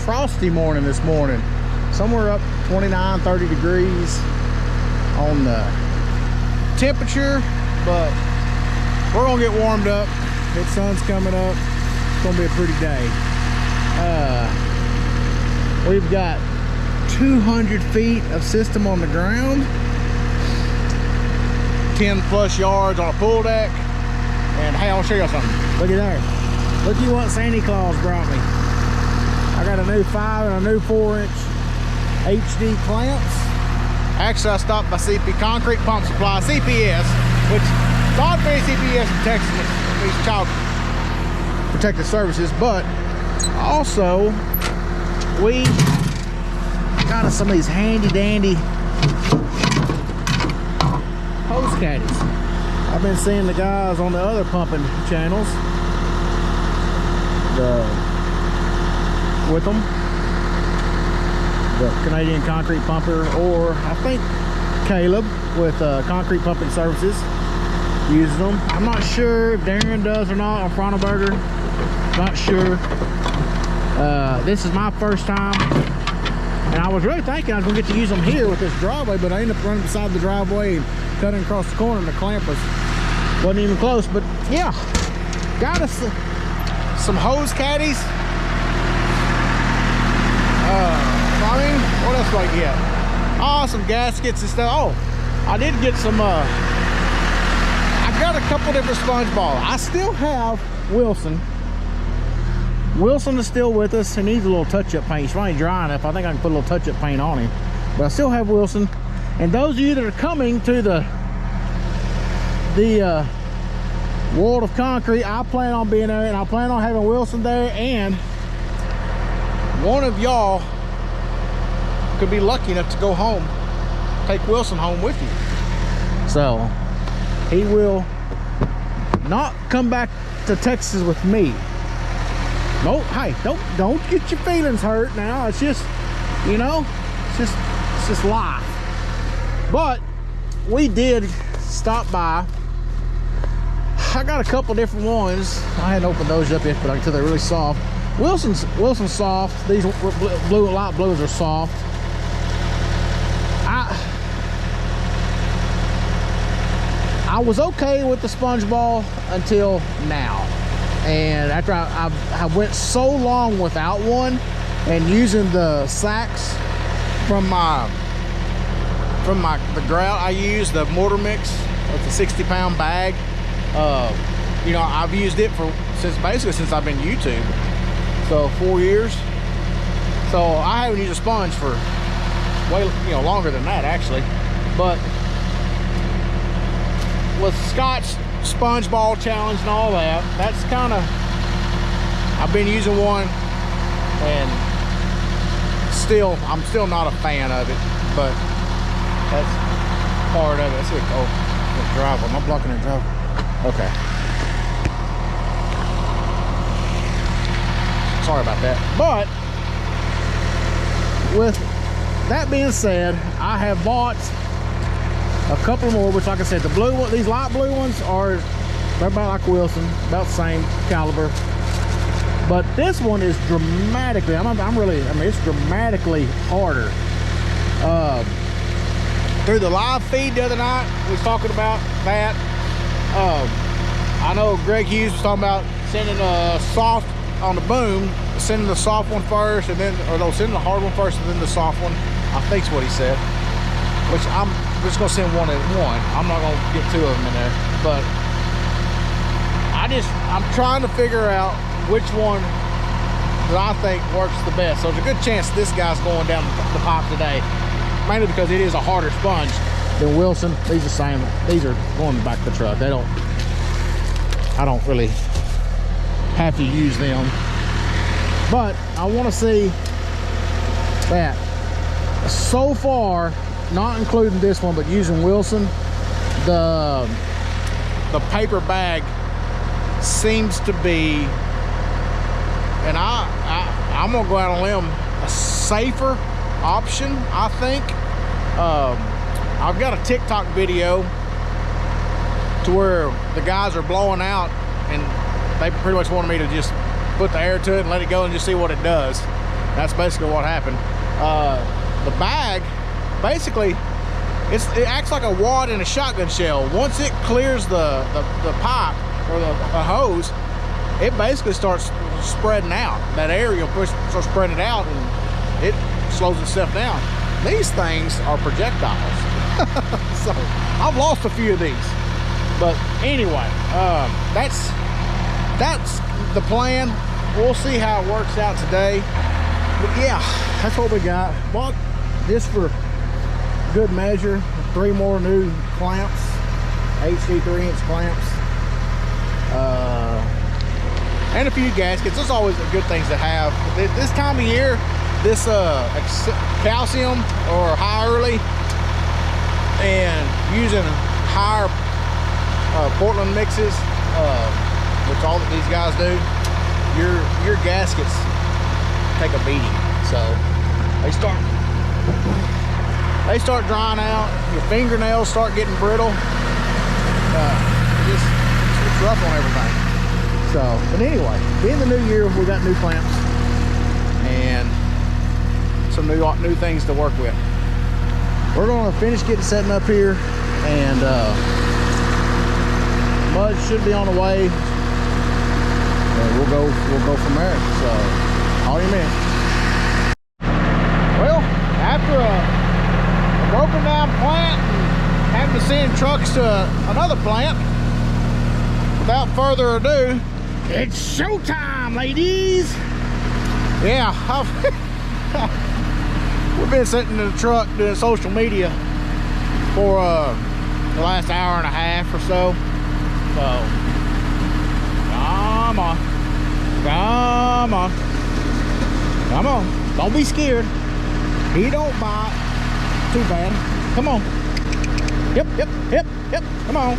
frosty morning this morning. Somewhere up 29, 30 degrees on the temperature, but we're gonna get warmed up. The sun's coming up. It's gonna be a pretty day. We've got 200 feet of system on the ground, 10 plus yards on a pool deck, and hey, I'll show you something. Look at there. Look at what Santa Claus brought me. I got a new 5 and a new 4-inch HD clamps. Actually, I stopped by CP Concrete Pump Supply, CPS, which is odd for CPS in Texas, these child protective services, but also we got us some of these handy dandy hose caddies. I've been seeing the guys on the other pumping channels with them, the Canadian Concrete Pumper, or I think Caleb with Concrete Pumping Services uses them. I'm not sure if Darren does or not on Frontenberger. Not sure. This is my first time, and I was really thinking I was gonna get to use them here with this driveway, but I ended up running beside the driveway and cutting across the corner, and the clamp wasn't even close. But yeah, got us some hose caddies. I mean, what else do I get? Oh, some gaskets and stuff. Oh, I did get some, I got a couple different sponge balls. I still have Wilson. Wilson is still with us. He needs a little touch-up paint. He's finally dry enough. I think I can put a little touch-up paint on him. But I still have Wilson. And those of you that are coming to the World of Concrete, I plan on being there, and I plan on having Wilson there, and one of y'all could be lucky enough to go home, take Wilson home with you. So he will not come back to Texas with me. No, hey, don't get your feelings hurt now. It's just, you know, it's just life. But we did stop by. I got a couple different ones. I hadn't opened those up yet, but I can tell they're really soft. Wilson's soft. These blue light blues are soft. I was okay with the sponge ball until now, and after I went so long without one, and using the sacks from the grout I use, the mortar mix with the 60-pound bag. You know, I've used it basically since I've been YouTube, so 4 years. So I haven't used a sponge for way, you know, longer than that actually. But with Scott's sponge ball challenge and all that, that's kind of, I've been using one, and I'm still not a fan of it, but that's part of it. Let's see, oh, the driveway. Am I blocking the driveway? Okay. Sorry about that. But with that being said, I have bought a couple more, which, like I said, the blue one, these light blue ones they're about like Wilson, about the same caliber. But this one is dramatically, it's dramatically harder. Through the live feed the other night, we was talking about that. I know Greg Hughes was talking about sending a soft on the boom, sending the soft one first, and then, or they'll send the hard one first and then the soft one. I think's what he said. Which I'm just gonna send one at one. I'm not gonna get 2 of them in there. But I'm trying to figure out which one that I think works the best. So there's a good chance this guy's going down the pipe today, mainly because it is a harder sponge than Wilson. These are the same. These are going in the back of the truck. I don't really have to use them, but I want to see that so far, not including this one, but using Wilson, the paper bag seems to be, and I'm gonna go out on a limb, a safer option, I think. I've got a TikTok video to where the guys are blowing out, and they pretty much wanted me to just put the air to it and let it go and just see what it does. That's basically what happened. The bag, basically, it acts like a wad in a shotgun shell. Once it clears the pipe or the hose, it basically starts spreading out. That area will start spreading it out, and it slows itself down. These things are projectiles. So I've lost a few of these. But anyway, that's the plan. We'll see how it works out today. But yeah, that's what we got. Bought this for good measure. 3 more new clamps, HD 3-inch clamps, and a few gaskets. Those are always good things to have. This time of year, this calcium or high early, and using higher Portland mixes, which all that these guys do, your gaskets take a beating. So they start drying out. Your fingernails start getting brittle. It's rough on everything. So, but anyway, being the new year, we got new clamps and some new things to work with. We're going to finish getting setting up here, and mud should be on the way. And we'll go from there. So, all you mean. Well, after a broken down plant and having to send trucks to another plant, without further ado, it's showtime, ladies. Yeah, we've been sitting in the truck doing social media for the last hour and a half or so. So come on, don't be scared. He don't bite too bad. Come on. Yep. Come on.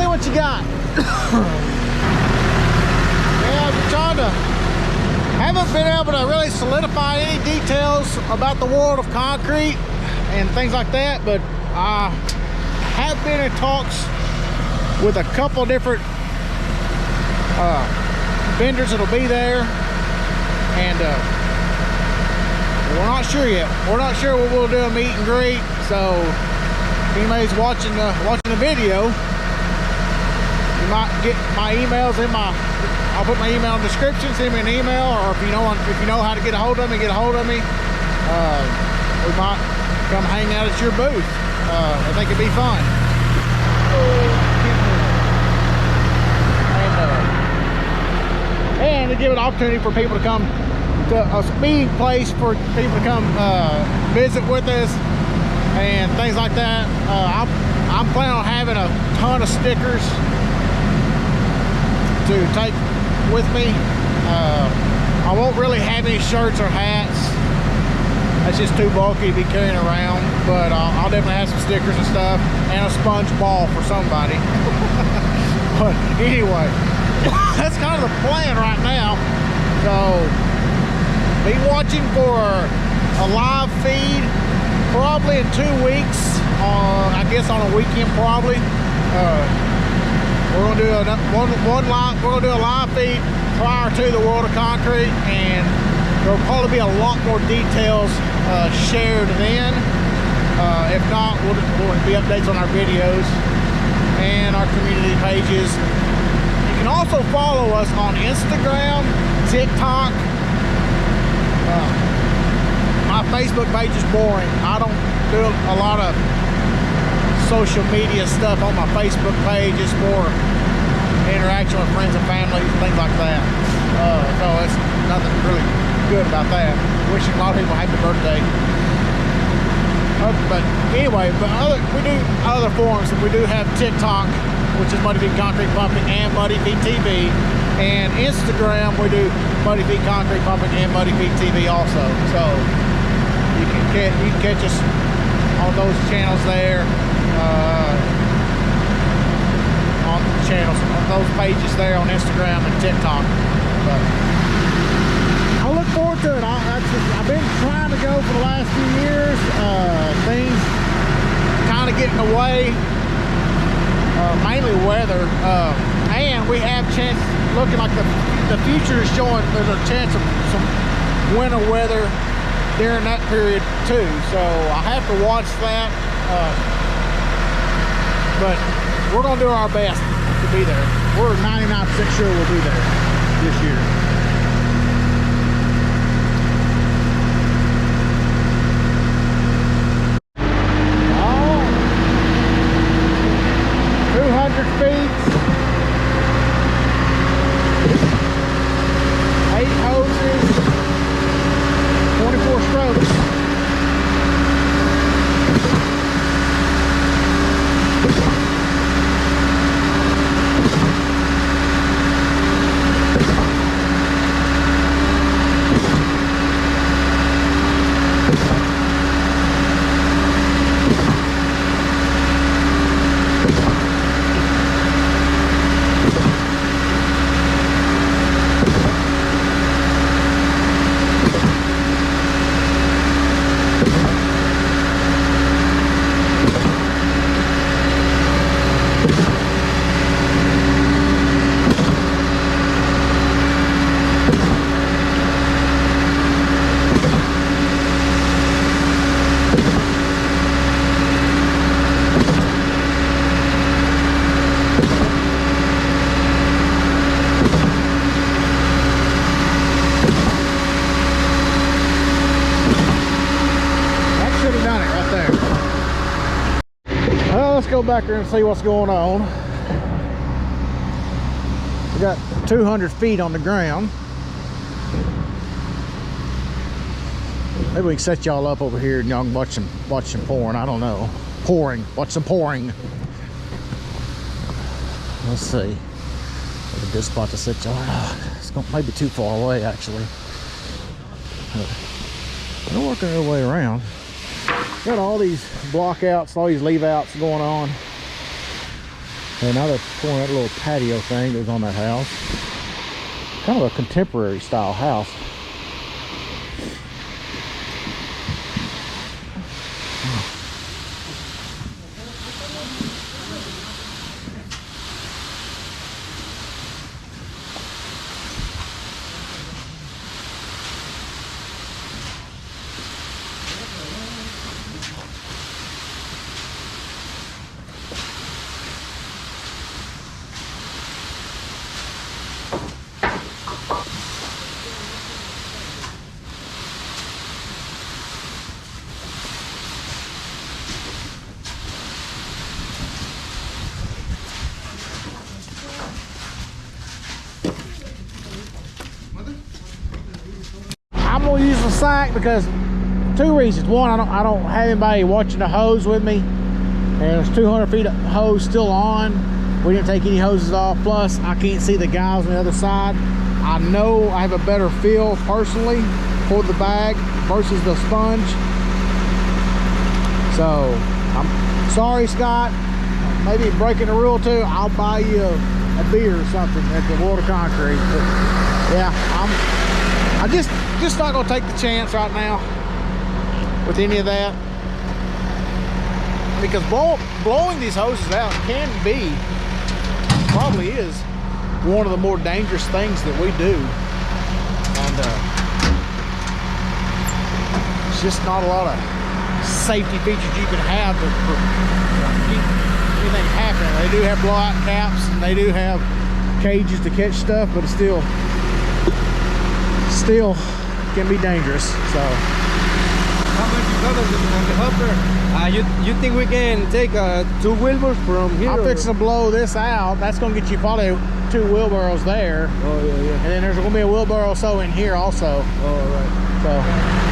What you got? Yeah, haven't been able to really solidify any details about the world of concrete and things like that, but I have been in talks with a couple different vendors that'll be there, and we're not sure yet. We're not sure what we'll do a meet and greet, so if anybody's watching the video, you might get my emails in I'll put my email in the description. Send me an email, or if you know how to get a hold of me, get a hold of me. We might come hang out at your booth. I think it'd be fun. And to give an opportunity for people to come to a speed place for people to come visit with us and things like that. I'm planning on having a ton of stickers to take with me. I won't really have any shirts or hats. That's just too bulky to be carrying around, but I'll definitely have some stickers and stuff, and a sponge ball for somebody. But anyway, that's kind of the plan right now. So be watching for a live feed probably in 2 weeks, I guess on a weekend probably. We're gonna do a live feed prior to the World of Concrete, and there'll probably be a lot more details shared then. If not, we'll be updates on our videos. and our community pages. You can also follow us on Instagram, TikTok. My Facebook page is boring. I don't do a lot of social media stuff on my Facebook page. It's more interaction with friends and family, things like that. So it's nothing really good about that. Wishing a lot of people happy birthday. But anyway, we do other forums, and we do have TikTok, which is Muddyfeet Concrete Pumping and Muddyfeet TV, and Instagram we do Muddyfeet Concrete Pumping and Muddyfeet TV also. So you can catch us on those channels there, on those pages there on Instagram and TikTok. But I look forward to it. I've been trying to go for the last few years. Things kind of getting away, mainly weather, and we have chance, looking like the future is showing there's a chance of some winter weather during that period too, so I have to watch that, but we're gonna do our best to be there. We're 99% sure we'll be there this year. Oh, 200 feet, 8 hoses, 24 strokes. Go back there and see what's going on. We got 200 feet on the ground. Maybe we can set y'all up over here and y'all can watch some pouring. I don't know. Watch some pouring. Let's see. Maybe a good spot to set y'all. It's going maybe too far away actually. They're working their way around. Got all these block outs, all these leave outs going on. And now they're pouring that little patio thing that was on that house. Kind of a contemporary style house. I'm gonna use the sack because 2 reasons. One, I don't have anybody watching the hose with me, and there's 200 feet of hose still on. We didn't take any hoses off. Plus, I can't see the guys on the other side. I know I have a better feel personally for the bag versus the sponge. So I'm sorry, Scott. Maybe breaking the rule too. I'll buy you a beer or something at the World of Concrete. But yeah, I just not gonna take the chance right now with any of that, because blowing these hoses out can be, probably is, one of the more dangerous things that we do. And it's just not a lot of safety features you can have to keep anything happening. They do have blowout caps and they do have cages to catch stuff, but it's still can be dangerous. So how much you cover on the hopper? You think we can take 2 wheelbarrows from here? I'm fixing to blow this out. That's gonna get you probably 2 wheelbarrows there. Oh yeah, yeah. And then there's gonna be a wheelbarrow or so in here also. Oh, all right. So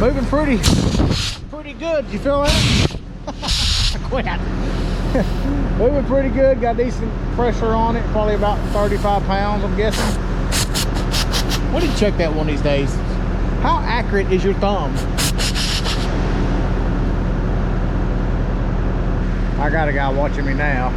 moving pretty good. You feel that? Quit. Moving pretty good. Got decent pressure on it. Probably about 35 pounds, I'm guessing. What do you check that one these days? How accurate is your thumb? I got a guy watching me now.